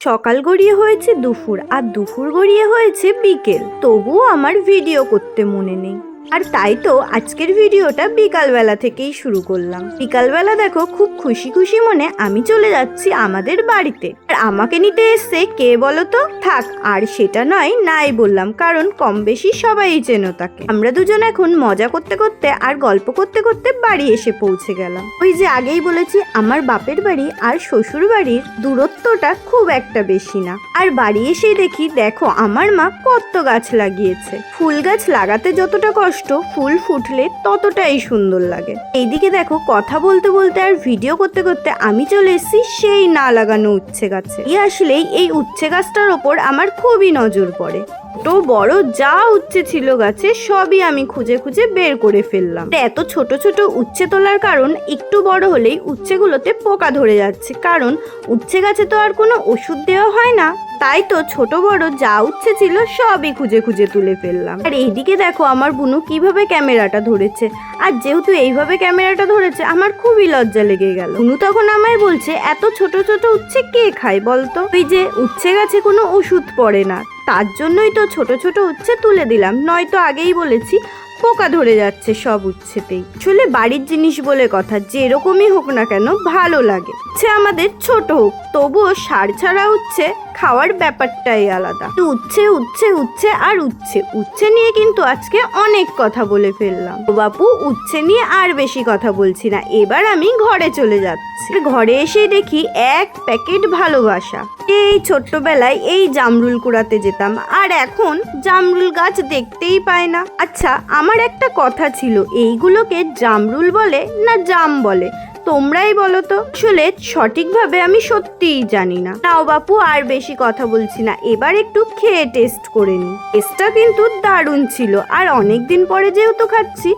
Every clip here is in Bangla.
সকাল গড়িয়ে হয়েছে দুপুর, আর দুপুর গড়িয়ে হয়েছে বিকেল, তবুও আমার ভিডিও করতে মনে নেই। আর তাই তো আজকের ভিডিওটা বিকালবেলা থেকেই শুরু করলাম। বিকালবেলা দেখো খুব খুশি খুশি মনে আমি চলে যাচ্ছি আমাদের বাড়িতে। আর আমাকে নিতে এসছে কে বলো তো? থাক, আর সেটা নয় নাই বললাম, কারণ কম বেশি সবাই চেনো তাকে। আমরা দুজন এখন মজা করতে করতে আর গল্প করতে করতে বাড়ি এসে পৌঁছে গেলাম। ওই যে আগেই বলেছি, আমার বাপের বাড়ি আর শ্বশুর বাড়ির দূরত্বটা খুব একটা বেশি না। আর বাড়ি এসেই দেখি, দেখো আমার মা কত গাছ লাগিয়েছে। ফুল গাছ লাগাতে যতটা কষ্ট, ফুল ফুটলে ততটাই সুন্দর লাগে। এইদিকে দেখো কথা বলতে বলতে আর ভিডিও করতে করতে আমি চলে এসেছি সেই না লাগানো উচ্ছে গাছে। আসলেই এই উচ্ছে গাছটার ওপর আমার খুবই নজর পড়ে। ছোট বড় যা উচ্ছে ছিল গাছে সবই আমি খুঁজে খুঁজে বের করে ফেললাম। এত ছোট ছোট উচ্ছে তোলার কারণ, একটু বড় হলেই উচ্ছেগুলোতে পোকা ধরে যাচ্ছে, কারণ উচ্ছে গাছে তো আর কোনো ওষুধ দেওয়া হয় না। তাই তো ছোট বড় যা উচ্ছে ছিল সবই খুঁজে খুঁজে তুলে ফেললাম। আর এইদিকে দেখো আমার বুনু কিভাবে ক্যামেরাটা ধরেছে। আর যেহেতু এইভাবে ক্যামেরাটা ধরেছে, আমার খুবই লজ্জা লেগে গেল। বুনু তখন আমায় বলছে, এত ছোট ছোট উচ্ছে কে খায় বলতো? ওই যে উচ্ছে গাছে কোনো ওষুধ পড়ে না, তার জন্যই তো ছোট ছোট উচ্ছে তুলে দিলাম, নয়তো আগেই বলেছি পোকা ধরে যাচ্ছে সব উচ্ছেতেই। আসলে বাড়ির জিনিস বলে কথা, যেরকমই হোক না কেন ভালো লাগে। উচ্ছে আমাদের ছোট হোক, তবুও সার ছাড়া উচ্ছে খাওয়ার ব্যাপারটাই আলাদা। উচ্ছে উচ্ছে উচ্ছে আর উচ্ছে উচ্ছে নিয়ে কিন্তু আজকে অনেক কথা বলে ফেললাম। ও বাপু, উচ্ছে নিয়ে আর বেশি কথা বলছি না, এবার আমি ঘরে চলে যাচ্ছি। ঘরে এসে দেখি এক প্যাকেট ভালোবাসা। এই ছোট্টবেলায় এই জামরুল কুড়াতে যেতাম, আর এখন জামরুল গাছ দেখতেই পায় না। আচ্ছা, আমার একটা কথা ছিল, এইগুলোকে জামরুল বলে না জাম বলে? তোমরাই বলো তো। আসলে সঠিকভাবে আমি সত্যিই জানি না। নাও বাপু, আর বেশি কথা বলছি না, এবার একটু খেয়ে টেস্ট করে নি। টেস্টটা কিন্তু দারুণ ছিল, আর অনেকদিন পরে যেহেতু খাচ্ছি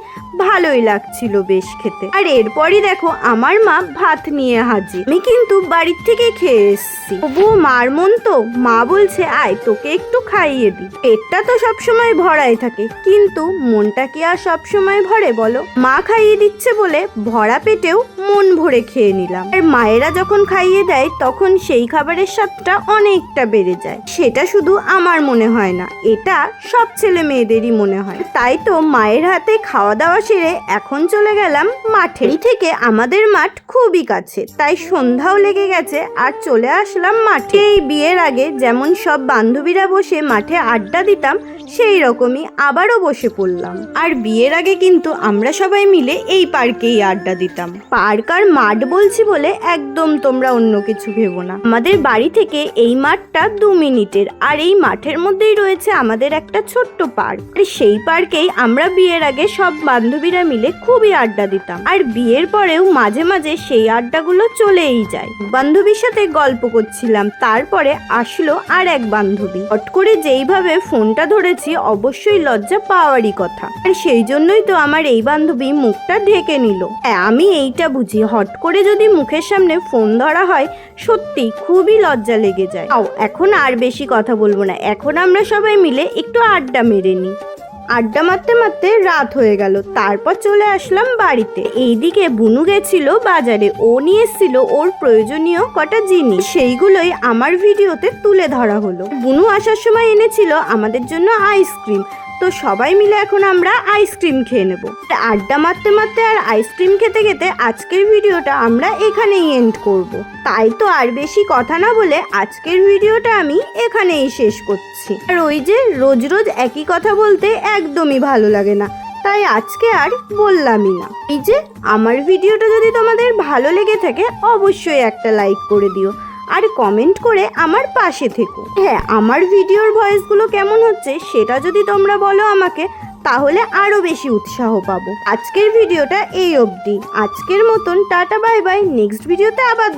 ভালোই লাগছিল বেশ খেতে। আর এরপরই দেখো আমার মা ভাত নিয়ে হাজির। আমি কিন্তু বাড়ির থেকে খেয়ে এসেছি, তবুও মার মন তো, মা বলছে আয় তোকে একটু খাইয়ে দি। পেটটা তো সবসময় ভরাই থাকে, কিন্তু মনটা কি আর সবসময় ভরে বলো? মা খাইয়ে দিচ্ছে বলে ভরা পেটেও মন ভরে খেয়ে নিলাম। আর মায়েরা যখন খাইয়ে দেয় তখন সেই খাবারের স্বাদটা অনেকটা বেড়ে যায়। সেটা শুধু আমার মনে হয় না, এটা সব ছেলে মেয়েদেরই মনে হয়। তাই তো মায়ের হাতে খাওয়া দাওয়া সেরে এখন চলে গেলাম মাঠে। থেকে আমাদের মাঠ খুবই কাছে, তাই সন্ধ্যাও লেগে গেছে আর চলে আসলাম মাঠে। এই বিয়ের আগে যেমন সব বান্ধবীরা বসে মাঠে আড্ডা দিতাম, সেই রকমই আবারও বসে পড়লাম। আর বিয়ের আগে কিন্তু আমরা সবাই মিলে এই পার্কেই আড্ডা দিতাম। পার্ক আর মাঠ বলছি বলে একদম তোমরা অন্য কিছু ভেবো না। আমাদের বাড়ি থেকে এই মাঠটা 2 মিনিটের, আর এই মাঠের মধ্যেই রয়েছে আমাদের একটা ছোট্ট পার্ক। আর সেই পার্কেই আমরা বিয়ের আগে সব বান্ধবীরা মিলে খুবই আড্ডা দিতাম। আর বিয়ের পরেও মাঝে মাঝে সেই আড্ডাগুলো চলেই যায়। বান্ধবীর সাথে গল্প করছিলাম, তারপরে আসলো আর এক বান্ধবী। হট করে যেইভাবে ফোনটা ধরেছি, অবশ্যই লজ্জা পাওয়ারই কথা। আর সেই জন্যই তো আমার এই বান্ধবী মুখটা ঢেকে নিল। আমি এইটা বুঝি, হট করে যদি মুখের সামনে ফোন ধরা হয় সত্যি খুবই লজ্জা লেগে যায়। এখন আর বেশি কথা বলবো না, এখন আমরা সবাই মিলে একটু আড্ডা মেরে নিই। আড্ডা মারতে মারতে রাত হয়ে গেল, তারপর চলে আসলাম বাড়িতে। এইদিকে বুনু গেছিল বাজারে, ও নিয়ে এসেছিল ওর প্রয়োজনীয় কটা জিনিস, সেইগুলোই আমার ভিডিওতে তুলে ধরা হলো। বুনু আসার সময় এনেছিল আমাদের জন্য আইসক্রিম, তো সবাই মিলে এখন আমরা আইসক্রিম খেয়ে নেব। আড্ডা মারতে মারতে আর আইসক্রিম খেতে খেতে আজকের ভিডিওটা আমরা এখানেই এন্ড করব। তাই তো আর বেশি কথা না বলে আজকের ভিডিওটা আমি এখানেই শেষ করছি। আর ওই যে রোজ রোজ একই কথা বলতে একদমই ভালো লাগে না, তাই আজকে আর বললামই না। এই যে আমার ভিডিওটা যদি তোমাদের ভালো লেগে থাকে, অবশ্যই একটা লাইক করে দিও আর কমেন্ট করে আমার পাশে থেকো। হ্যাঁ, আমার ভিডিওর ভয়েসগুলো কেমন হচ্ছে সেটা যদি তোমরা বলো আমাকে, তাহলে আরো বেশি উৎসাহ পাবো। আজকের ভিডিওটা এই অবধি। আজকের মতন টাটা বাই বাই, নেক্সট ভিডিওতে আবার